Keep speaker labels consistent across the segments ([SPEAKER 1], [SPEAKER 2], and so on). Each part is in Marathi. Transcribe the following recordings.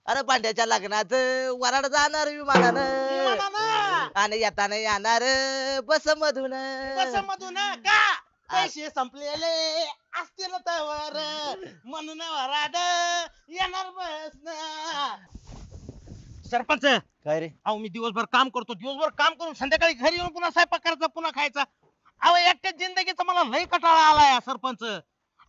[SPEAKER 1] अरे पांड्याच्या लग्नात वराड जाणार विमानानं
[SPEAKER 2] विमानानं
[SPEAKER 1] आणि येताना येणार बस मधून.
[SPEAKER 2] बसमधून का पैसे संपलेले असतील तवर म्हणून वराड येणार बस. सरपंच
[SPEAKER 3] काय रे?
[SPEAKER 2] अहो मी दिवसभर काम करतो, दिवसभर काम करून संध्याकाळी घरी येऊन पुन्हा स्वयंपाक करायचा, पुन्हा खायचा. अहो एकट्या जिंदगीचा मला लय कटाळा आलाय सरपंच.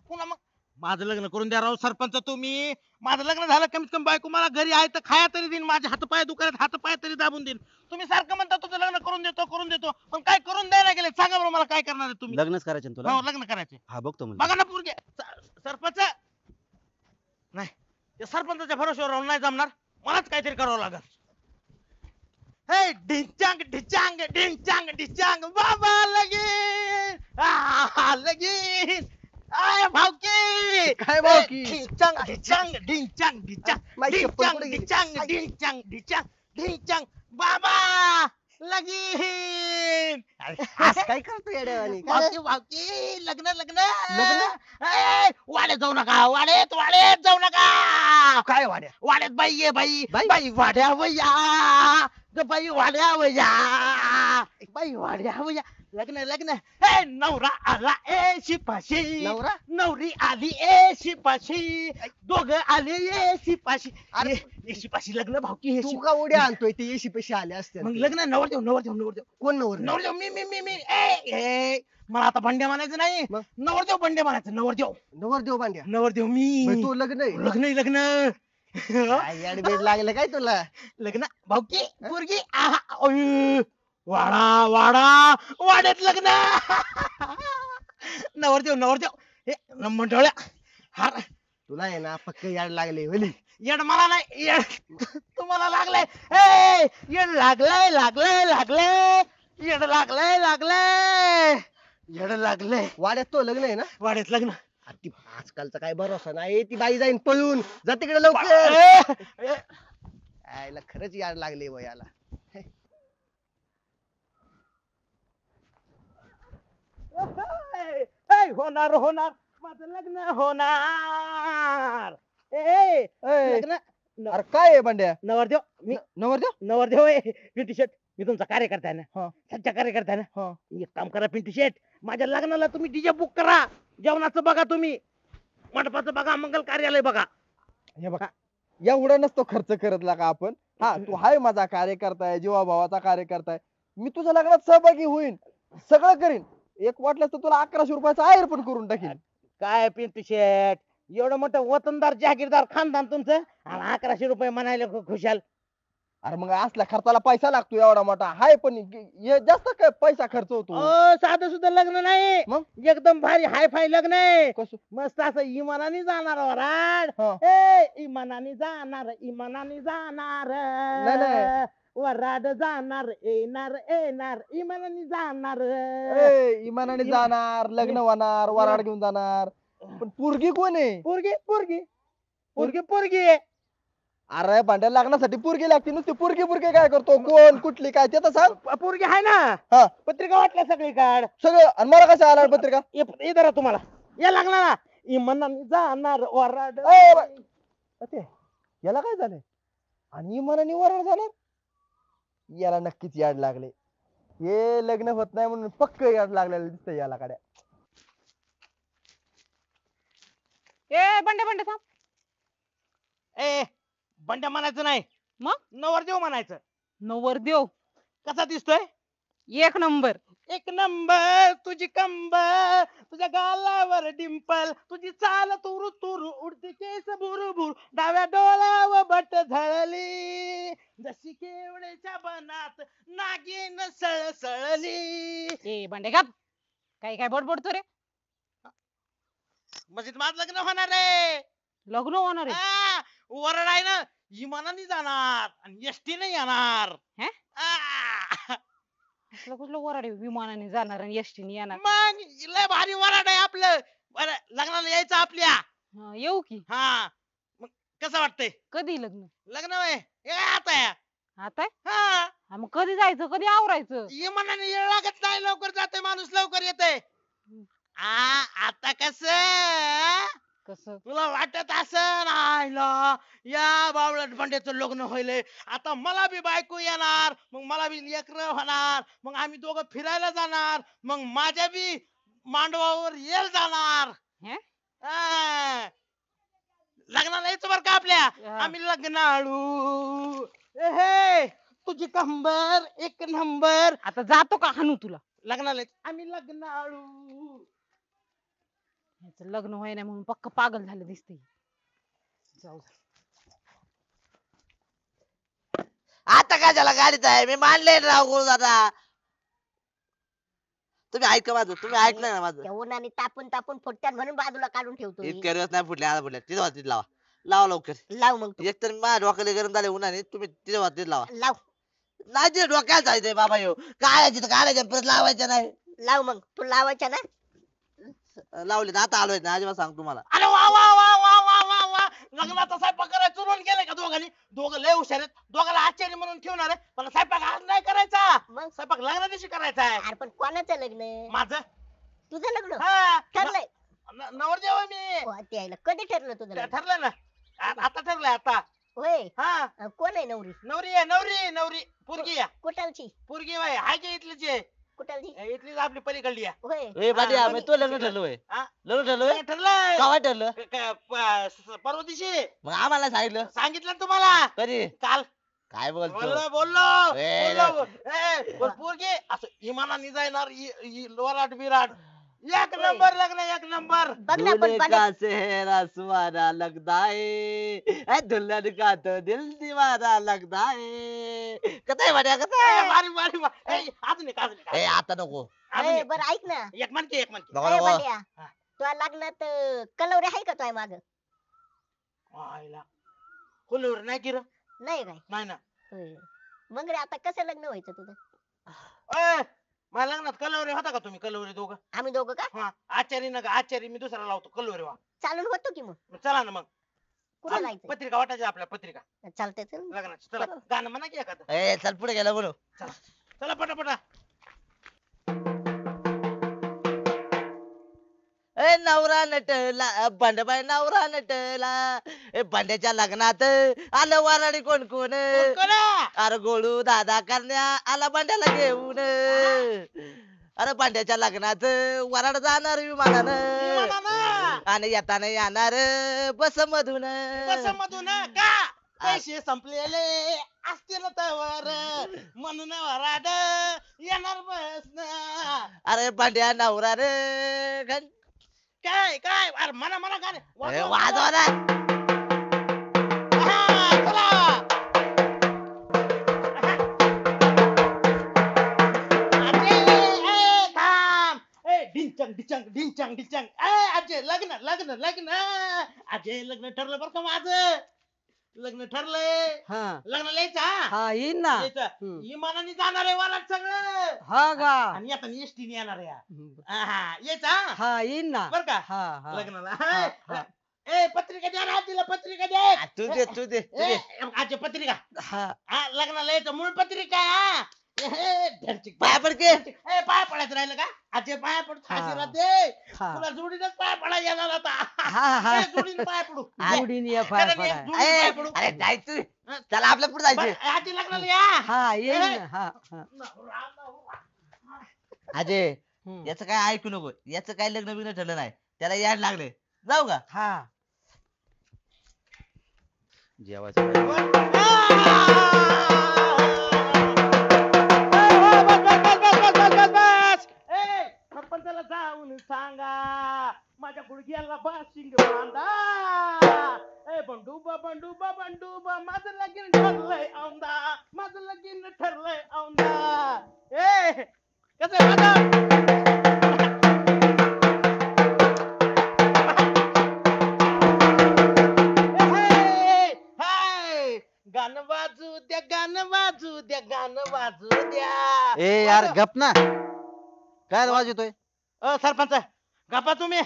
[SPEAKER 2] पुन्हा मग माझं लग्न करून द्या राव सरपंच तुम्ही. माझं लग्न झालं कमीत कमी बायको मला घरी आहे तर खाया तरी देईन, माझे हातपाय दुखायला हातपाय तरी दाबून देईन. तुम्ही सारखं म्हणता तुझं लग्न करून देतो पण काय करून द्यायला गेले सांगा बरं मला, काय करणार आहे तुम्ही?
[SPEAKER 3] लग्नच करायचं ना तुला?
[SPEAKER 2] हो लग्न करायचे.
[SPEAKER 3] हा बघतो म्हणजे.
[SPEAKER 2] बघा ना पोरगे सरपंच नाही, ते सरपंचाच्या भरोश्यावर राहून नाही जमणार, मलाच काहीतरी करावं लागल. हे ढिंचांग ढिचांग ढिंचांग ढिचांग बाबा लगीन लगीन आय भावकी.
[SPEAKER 4] काय भावकी?
[SPEAKER 2] ढिंचांग ढिचांग ढिंचांग ढिचांग
[SPEAKER 4] माझी चप्पल
[SPEAKER 2] ढिंचांग
[SPEAKER 4] कुठे गेली?
[SPEAKER 2] ढिचांग ढिंचांग ढिचांग ढिंचांग बाबा लगीन.
[SPEAKER 4] आज काय करतो येड्यावानी? काय रे?
[SPEAKER 2] भावकी भावकी लग्न लग्न ए, वाड्यात जाऊ नका, वाड्यात जाऊ नका.
[SPEAKER 4] काय वाड्या?
[SPEAKER 2] वाड्यात बाई ये बाई
[SPEAKER 4] बाई?
[SPEAKER 2] बाई वाड्यावर या ग बाई वाड्यावर या बाई वाड्यावर या. लग्न लग्न ए नवरा आला ए शिपाशी,
[SPEAKER 4] नवरा?
[SPEAKER 2] नवरी आली ए शिपाशी, दोघं आले ए शिपाशी.
[SPEAKER 4] अरे,
[SPEAKER 2] ए शिपाशी लग्न भावकी हे
[SPEAKER 4] तू का उड्या आणतोय? ते येशी पैसे आले असते.
[SPEAKER 2] मग लग्न नवरदेव नवरदेव नवरदेव
[SPEAKER 4] कोण नवर?
[SPEAKER 2] नवरदेव मी ए मला आता बंड्या म्हणायचं नाही,
[SPEAKER 4] मग?
[SPEAKER 2] नवरदेव बंड्या म्हणायचं. नवरदेव
[SPEAKER 4] नवर देव बांड्या.
[SPEAKER 2] नवरदेव मी.
[SPEAKER 4] तू लग्न आहे?
[SPEAKER 2] लग्न आहे, लग्न
[SPEAKER 4] काय याडबीड लागलं काय तुला?
[SPEAKER 2] लग्न भाऊकी पोरगी आहा, अय, वाडा वाडा वाड्यात लग्न. नवरदेव नवरदेव हे मंडळ्या हार.
[SPEAKER 4] तुला आहे ना पक्क याड लागले होली.
[SPEAKER 2] येड मला नाही, येड तुम्हाला लागलंय. ए येड लागलंय लागलंय लागलंय येड लागलंय
[SPEAKER 4] वाड्यात तो लग्न आहे ना?
[SPEAKER 2] वाड्यात लग्न.
[SPEAKER 4] आ, ती आजकालचा काय भरोसा नाही, ती बाई जाईन पळून. जा तिकडे लवकर.
[SPEAKER 2] ए, ए,
[SPEAKER 4] यायला खरंच याड लागले वयाला.
[SPEAKER 2] होणार होणार माझं लग्न होणार. ए लग्न
[SPEAKER 4] अरे काय आहे बांड्या?
[SPEAKER 2] नवरदेव मी
[SPEAKER 4] नवर देव?
[SPEAKER 2] नवरदेव आहे. पिंटू शेट मी तुमचा कार्यकर्ता आहे
[SPEAKER 4] हा.
[SPEAKER 2] ना, सच्चा कार्यकर्ता आहे ना.
[SPEAKER 4] हा.
[SPEAKER 2] एक काम करा पिंटू शेट, माझ्या लग्नाला तुम्ही डीजे बुक करा, जेवणाचं बघा तुम्ही, मंडपाचं बघा, मंगल कार्यालय बघा.
[SPEAKER 4] हे बघा, एवढा नसतो खर्च करत लागा आपण. हा, तू हाय माझा कार्यकर्ता आहे, जीवाभावाचा कार्यकर्ता आहे. मी तुझ्या लग्नात सहभागी होईन, सगळं करीन. एक वाटलं तर तुला 1100 रुपयाचा आहेर पण करून टाकीन.
[SPEAKER 2] काय पिंटू शेट, एवढं मोठं वतनदार जागीरदार खानदान तुमचं आणि 1100 रुपये म्हणायला खुशाल.
[SPEAKER 4] अरे मग असल्या खर्चाला पैसा लागतो एवढा मोठा हाय, पण हे जास्त काय पैसा खर्च होतो.
[SPEAKER 2] साधं सुद्धा लग्न नाही,
[SPEAKER 4] मग?
[SPEAKER 2] एकदम भारी हाय फाय लग्न आहे.
[SPEAKER 4] कसं?
[SPEAKER 2] मस्त असं इमानाने जाणार वराड.
[SPEAKER 4] हा.
[SPEAKER 2] इमानाने जाणार इमानाने जाणार
[SPEAKER 4] नाही.
[SPEAKER 2] वराड जाणार येणार येणार इमानाने जाणार.
[SPEAKER 4] इमानाने जाणार, लग्न होणार, वराड घेऊन जाणार. पण पोरगी कोण आहे?
[SPEAKER 2] पोरगी पोरगी पोरगी पोरगी आहे.
[SPEAKER 4] अरे भांड्या लग्नासाठी पोरगी लागते, नुसती पोरगी पोरगी काय करतो? कोण कुठली काय ते तर सांग.
[SPEAKER 2] पोरगी आहे ना.
[SPEAKER 4] हा.
[SPEAKER 2] पत्रिका वाटल्या सगळी काढ.
[SPEAKER 4] सगळं. आणि मला कसं आला पत्रिका?
[SPEAKER 2] हे धरा तुम्हाला, या लागला ना. इमानाने जाणार वराड.
[SPEAKER 4] ते याला काय झालंय? आणि इमानाने वराड जाणार? याला नक्कीच याड लागले. हे लग्न होत नाही म्हणून पक्क याड लागलेलं दिसतंय याला काड्या.
[SPEAKER 5] ए बंडे बंडे थांब.
[SPEAKER 2] ए बंड्या म्हणायचं नाही,
[SPEAKER 5] मग
[SPEAKER 2] नवरदेव म्हणायचं.
[SPEAKER 5] नवरदेव
[SPEAKER 2] कसा दिसतोय?
[SPEAKER 5] एक नंबर.
[SPEAKER 2] एक नंबर तुझी कंबर, तुझ्या गालावर डिंपल, तुझी चाल तुरु तुरु, उडती केस बुरबुर, डाव्या डोळ्यावर बट झळली, जशी केवड्याच्या बनात नागिन सळसळली.
[SPEAKER 5] ए बंडे गप. काय बडबडतो रे?
[SPEAKER 2] म्हणजे माझं लग्न होणार आहे.
[SPEAKER 5] लग्न होणार आहे?
[SPEAKER 2] आ, वरड आहे ना, इमानाने जाणार आणि एसटी नाही येणार.
[SPEAKER 5] हे?
[SPEAKER 2] आ,
[SPEAKER 5] कसलं कुठलं वराडे विमानाने जाणार आणि एसटीने येणार?
[SPEAKER 2] मग लय भारी वराड आहे आपलं. बरं लग्नाला यायचं आपल्या.
[SPEAKER 5] हा, येऊ की.
[SPEAKER 2] हा मग कसं वाटतंय?
[SPEAKER 5] कधी लग्न?
[SPEAKER 2] लग्न वय आता या.
[SPEAKER 5] आता
[SPEAKER 2] हा
[SPEAKER 5] हा, मग कधी जायचं, कधी आवरायचं?
[SPEAKER 2] इमानाने येळ लागत नाही, लवकर जाते माणूस, लवकर येते. आता कस
[SPEAKER 5] कसं?
[SPEAKER 2] तुला वाटत असं आयला या बावळट भांड्याचं लग्न होईल आता मला बी बायको येणार मग मला बी लेकरं होणार मग आम्ही दोघं फिरायला जाणार मग माझ्या बी मांडवावर येल जाणार
[SPEAKER 5] हे?
[SPEAKER 2] हा. लग्नाला यायचं बरं का आपल्या
[SPEAKER 5] हा.
[SPEAKER 2] आम्ही लग्नाळू हे तुझी कंबर एक नंबर
[SPEAKER 5] आता जातो का हाणू तुला?
[SPEAKER 2] लग्नाला यायचं. आम्ही लग्नाळू
[SPEAKER 5] ह्याचं लग्न होय नाही म्हणून पक्क पागल झालं दिसते. जाऊ दे.
[SPEAKER 1] आता काय झाला गाडीत आहे मी मानले राव गुरु दादा. तुम्ही ऐका माझं तुम्ही ऐकलं ना माझं.
[SPEAKER 3] त्या उन्हाने तापून तापून फुटत्यात म्हणून बाजूला काढून ठेवतो मी.
[SPEAKER 1] इतक्या दिवस नाही फुटले आता फुटल्या तिथे वाजतील लावा लावा लवकर.
[SPEAKER 3] लाव मग तू.
[SPEAKER 1] एक तर माझ्या डोक्याला गरम झाले उन्हाने तुम्ही तिथे वाजतील लावा.
[SPEAKER 3] लाव
[SPEAKER 1] नाही ते डोक्याला जायचंय बाबा येऊ काढायचे तर काढायचे परत लावायचं नाही.
[SPEAKER 3] लाव मग तू लावायच्या ना.
[SPEAKER 1] लावले तर आता आलोय ना अजिबात सांग तुम्हाला.
[SPEAKER 2] अरे वा वा वा वा वा वा वा लग्नाचा स्वयंपाक करायला चुरून गेले का दोघांनी दोघं लय हुशार आहेत दोघाला आचार्य म्हणून ठेवणार आहे पण स्वयंपाक आज नाही करायचा
[SPEAKER 3] मग
[SPEAKER 2] स्वयंपाक लग्ना दिवशी करायचा आहे
[SPEAKER 3] अरे पण कोणाचं लग्न?
[SPEAKER 2] माझं
[SPEAKER 3] तुझं लग्न
[SPEAKER 2] हा.
[SPEAKER 3] ठरलंय?
[SPEAKER 2] नवरदेव आहे मी
[SPEAKER 3] हो, ते आहे ना. कधी ठरलं तुझं लग्न?
[SPEAKER 2] ठरलंय ना आता ठरलंय आता
[SPEAKER 3] होय.
[SPEAKER 2] हा
[SPEAKER 3] कोण आहे नवरी?
[SPEAKER 2] नवरी आहे नवरी नवरी पोरगी आहे
[SPEAKER 3] कुठालची?
[SPEAKER 2] पोरगी आहे हाय की इथलीच आहे
[SPEAKER 3] कुठालची?
[SPEAKER 2] इथलीच आपली पलीकडली आहे
[SPEAKER 3] होय.
[SPEAKER 1] ए बाडिया
[SPEAKER 2] हा,
[SPEAKER 1] मग तो लग्न ठरलं होय
[SPEAKER 2] हा?
[SPEAKER 1] लग्न ठरलं
[SPEAKER 2] ठरलंय
[SPEAKER 1] केव्हा ठरलं
[SPEAKER 2] परवा दिवशी
[SPEAKER 1] मग आम्हाला सांगितलं
[SPEAKER 2] सांगितलं ना तुम्हाला
[SPEAKER 1] कधी
[SPEAKER 2] काल
[SPEAKER 1] काय बोलतो
[SPEAKER 2] बोललो बोललो
[SPEAKER 1] ए,
[SPEAKER 2] बोललो पण पोरगी असं इमानाने जाणार लोराट बिराट एक नंबर लग्न एक नंबर
[SPEAKER 3] बघ ना पण
[SPEAKER 1] दूल्हे
[SPEAKER 3] बघा.
[SPEAKER 1] का चेहरा सुहाना लगता है ए दुल्हन का तो दिल दीवाना लगता है कथा आहे बाडिया कथा आहे?
[SPEAKER 2] मारी मारी मारी ए, अजून एक अजून एक,
[SPEAKER 1] ए आता नको
[SPEAKER 2] अजून
[SPEAKER 3] ए,
[SPEAKER 2] एक.
[SPEAKER 3] बरं ऐक ना.
[SPEAKER 2] एक म्हणते एक म्हणते
[SPEAKER 1] नको
[SPEAKER 3] ए,
[SPEAKER 1] नको
[SPEAKER 3] बंड्या,
[SPEAKER 2] हा.
[SPEAKER 3] तुझ्या लग्नात कलवरे आहे का तुझ्या माग?
[SPEAKER 2] आईला फुलवर नाही की रे?
[SPEAKER 3] नाही काय?
[SPEAKER 2] नाही ना
[SPEAKER 3] होय. मग रे आता कसं लग्न व्हायचं तुझं?
[SPEAKER 2] ए, माझ्या लग्नात कलवरी होता का तुम्ही कलवरी दोघं
[SPEAKER 3] आम्ही दोघं का?
[SPEAKER 2] हा आचारी नका आचारी मी दुसरा लावतो कलवरी वा
[SPEAKER 3] चालून होतो की मग.
[SPEAKER 2] मग चला ना मग
[SPEAKER 3] कुठं जायचं?
[SPEAKER 2] पत्रिका वाटायची आपल्या पत्रिका
[SPEAKER 3] चालतंय चल.
[SPEAKER 2] लग्नाची चला गाणं म्हणा की एखादं
[SPEAKER 1] ए चल पुढे गेला बोलो
[SPEAKER 2] चला पटापटा
[SPEAKER 1] ए नवरा नटला बंडबाई नवरा नटला ए बंड्याच्या लग्नात आलं वराडी कोण कोण
[SPEAKER 2] कोणा
[SPEAKER 1] अरे गोळू दादा करण्या आला बंड्याला घेऊन अरे बंड्याच्या लग्नात वराड जाणार विमानानं आणि येताना येणार बस मधून
[SPEAKER 2] बस मधून का पैसे संपलेले असतील तवर म्हणून वराड येणार बस
[SPEAKER 1] अरे बंड्या नवरा रे
[SPEAKER 2] काय काय अरे म्हणा म्हणा गाणे
[SPEAKER 1] वाजवा ना
[SPEAKER 2] हा, चला थांब ए डिंचंग डिचंग डिंचंग डिचंग अजय लग्न लग्न लग्न अजय लग्न ठरलं बरं का माझं लग्न ठरलंय
[SPEAKER 6] हा
[SPEAKER 2] लग्नाला यायचं हा
[SPEAKER 6] हा येईन ना
[SPEAKER 2] यायचं इमानाने जाणार आहे वालात सगळं
[SPEAKER 6] हा का
[SPEAKER 2] आणि आता एसटीने येणार आहे हा. हा यायचं हा
[SPEAKER 6] हा येईन ना
[SPEAKER 2] बर का
[SPEAKER 6] हा हा
[SPEAKER 2] लग्नाला
[SPEAKER 6] हा, हा.
[SPEAKER 2] ए पत्रिका द्या ना तिला पत्रिका द्या
[SPEAKER 1] तू दे तू दे तू दे
[SPEAKER 2] आजची पत्रिका
[SPEAKER 6] हा
[SPEAKER 2] हा लग्नाला यायचं मूळ पत्रिका आहे, हा ए, ढरचिक.
[SPEAKER 1] पाया पड के
[SPEAKER 2] ए पाया पडायचं राहिलं का आजचे पाया पड
[SPEAKER 6] हा.
[SPEAKER 2] आशीर्वाद दे
[SPEAKER 6] हा.
[SPEAKER 2] तुला जोडीनच पाया पडा येणार आता
[SPEAKER 6] हा, हा.
[SPEAKER 2] ए, जोडीने पाया पडू
[SPEAKER 6] जोडीने या पाया
[SPEAKER 2] खरं नाही,
[SPEAKER 6] पडाय.
[SPEAKER 2] जोडीने
[SPEAKER 1] ए,
[SPEAKER 2] पाया पडू
[SPEAKER 1] अरे जायचं चला आपल्या पुढे जायचं
[SPEAKER 2] बरं, आजची लग्नाला या
[SPEAKER 6] हा येईन ना हा हा
[SPEAKER 1] अजय
[SPEAKER 6] हम्म.
[SPEAKER 1] याचं काय ऐकू नको याचं काय लग्न बिग्न ठरलं नाही त्याला याड लागले जाऊ का
[SPEAKER 6] हा
[SPEAKER 7] जेवायचं
[SPEAKER 2] सरपंचाला जाऊन सांगा माझ्या गुडघ्याला बाशिंग बांधा ए बंडूबा बंडूबा बंडूबा माझं लगीन ठरलंय औंदा माझं लगीन ठरलंय औंदा ए कसं आहे गाणं वाजू द्या गाणं वाजू द्या गाणं वाजू द्या
[SPEAKER 7] ए यार गप ना काय आवाज येतोय
[SPEAKER 2] सरपंच गप्पा तुम्ही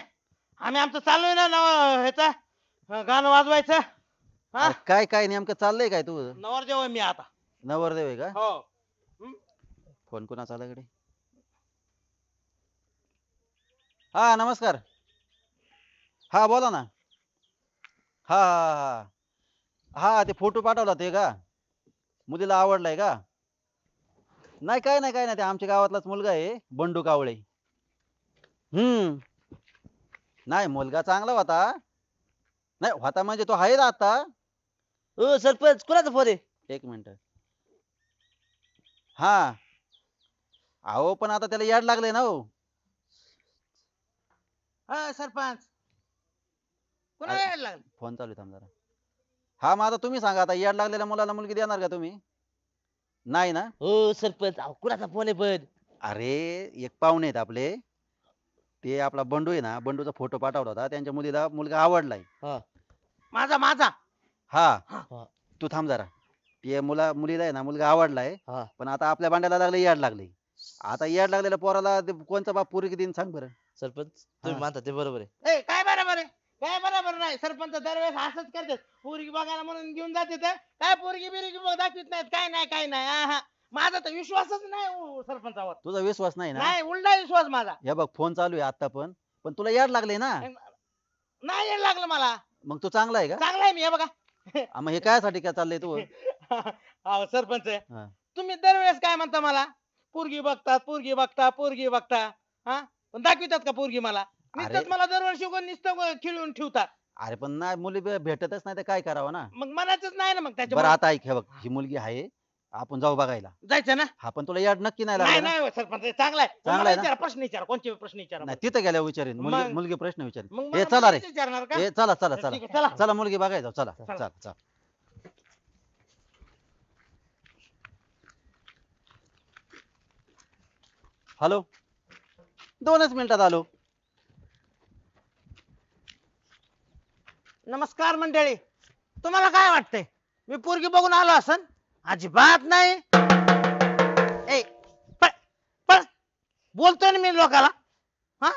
[SPEAKER 2] आम्ही आमचं चाललोय ना ह्याचा गाणं वाजवायचं हा
[SPEAKER 7] अरे काय काय नेमकं चाललंय काय तू
[SPEAKER 2] नवरदेव आहे मी आता
[SPEAKER 7] नवरदेव आहे का
[SPEAKER 2] हो
[SPEAKER 7] फोन कोणाचा आला कडे हा नमस्कार हा बोला ना हा हा हा हा ते फोटो पाठवला ते का मुलीला आवडलाय का? नाही काय नाही काय नाही ते आमच्या गावातलाच मुलगा आहे बंडू कावळे. नाही मुलगा चांगला होता. नाही होता म्हणजे तो आहे ना आता.
[SPEAKER 1] ओ सरपंच कुणाचा फोन आहे?
[SPEAKER 7] एक मिनिट. हा अहो पण आता त्याला याड लागले ना हो.
[SPEAKER 2] हा सरपंच कुणा
[SPEAKER 7] अरे,
[SPEAKER 2] यायला लागलं?
[SPEAKER 7] फोन चालू आहे, थांब जरा. हा मग आता तुम्ही सांगा आता याड लागलेल्या मुलाला मुलगी देणार का तुम्ही? नाही ना.
[SPEAKER 1] हो सरपंच अहो कुणाचा फोन आहे पण?
[SPEAKER 7] अरे एक पाहुणे आहेत आपले. ते आपला बंडू आहे ना बंडूचा फोटो पाठवला होता त्यांच्या मुलीला मुलगा आवडलाय.
[SPEAKER 1] हा
[SPEAKER 2] माझा माझा
[SPEAKER 7] हा
[SPEAKER 1] हा
[SPEAKER 7] तू थांब जरा. ते मुलीला आहे ना मुलगा आवडलाय.
[SPEAKER 1] हा
[SPEAKER 7] पण आता आपल्या बांड्याला लागले याड लागले. आता याड लागलेल्या पोराला ते कोणचा बाप पोरगी देईन सांग बरं.
[SPEAKER 1] सरपंच तुम्ही
[SPEAKER 7] हा.
[SPEAKER 1] म्हणता ते बरोबर आहे.
[SPEAKER 2] ए काय बरोबर आहे काय बरोबर नाही सरपंच दरवेळेस असंच करतात पोरगी बघायला म्हणून घेऊन जाते तर काय पोरगी बिरगी बघ दाखवित नाहीत काय नाही हा माझा तर विश्वासच नाही सरपंचावर.
[SPEAKER 7] तुझा विश्वास नाही ना.
[SPEAKER 2] नाही उलटा विश्वास माझा.
[SPEAKER 7] हे बघ फोन चालू आहे आता पण तुला याड लागले ना.
[SPEAKER 2] नाही येड लागलं मला.
[SPEAKER 7] मग तू चांगला आहे का?
[SPEAKER 2] चांगला आहे मी हे बघा.
[SPEAKER 7] मग हे काय चाललंय तू?
[SPEAKER 2] अहो सरपंच
[SPEAKER 7] हा.
[SPEAKER 2] तुम्ही दरवेळेस काय म्हणता मला पोरगी बघता हा पण दाखवितात का पोरगी मला? नुसतंच मला दरवर्षी नुसतं खिळून ठेवतात.
[SPEAKER 7] अरे पण नाही मुली भेटतच नाही तर काय करावं ना.
[SPEAKER 2] मग मनाचंच नाही ना मग
[SPEAKER 7] बरं
[SPEAKER 2] त्याच्यामुळे.
[SPEAKER 7] आता ऐक हे बघ ही मुलगी आहे आपण जाऊ बघायला.
[SPEAKER 2] जायचं ना.
[SPEAKER 7] हा पण तुला याड नक्की नाही
[SPEAKER 2] नाही
[SPEAKER 7] लागला ना?
[SPEAKER 2] नाही हो सरपंच चांगला आहे.
[SPEAKER 7] चांगला
[SPEAKER 2] मला
[SPEAKER 7] आहे ना?
[SPEAKER 2] विचारा प्रश्न विचारा कोणते प्रश्न विचारा.
[SPEAKER 7] नाही तिथे गेल्या विचारेन
[SPEAKER 2] मग-
[SPEAKER 7] मुलगी प्रश्न विचारेन.
[SPEAKER 2] मग
[SPEAKER 7] ए
[SPEAKER 2] मला
[SPEAKER 7] चला रे.
[SPEAKER 2] तेच विचारणार का?
[SPEAKER 7] ए चला चला
[SPEAKER 2] ठीक आहे,
[SPEAKER 7] चला
[SPEAKER 2] चला.
[SPEAKER 7] चला मुलगी बघायला जाऊ चला
[SPEAKER 2] चला.
[SPEAKER 7] चला चला. हॅलो 2च मिनिटात आलो.
[SPEAKER 2] नमस्कार मंडळी तुम्हाला काय वाटतंय मी पोरगी बघून आलो असन? अजिबात नाही. ए पळ पळ बोलतोय ना मी लोकाला. हा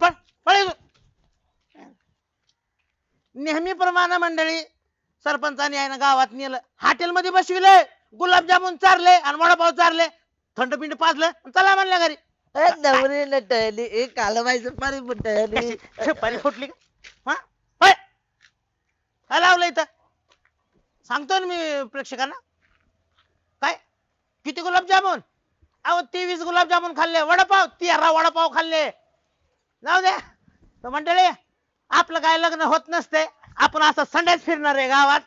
[SPEAKER 2] पळ पळ इथून. नेहमीप्रमाणे मंडळी सरपंचाने आहे ना गावात नेलं हॉटेलमध्ये बसविलंय गुलाबजामुन चारले आणि वडापाव चारले थंड पिंड पाजलं चला म्हणल्या घरी.
[SPEAKER 1] ए, नवरी नटली ए कालबाईचं पाणी फुटली.
[SPEAKER 2] कशी पाणी फुटली का? हा होय. काय लावलं इथं सांगतो ना मी प्रेक्षकांना. काय किती गुलाबजामुन? अहो 23 गुलाबजामुन खाल्ले. वडापाव 13 वडापाव खाल्ले. जाऊ द्या तर मंडळी आपलं काय लग्न होत नसते आपण असं संड्यात फिरणार आहे गावात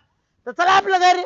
[SPEAKER 2] तर चला आपलं घरी.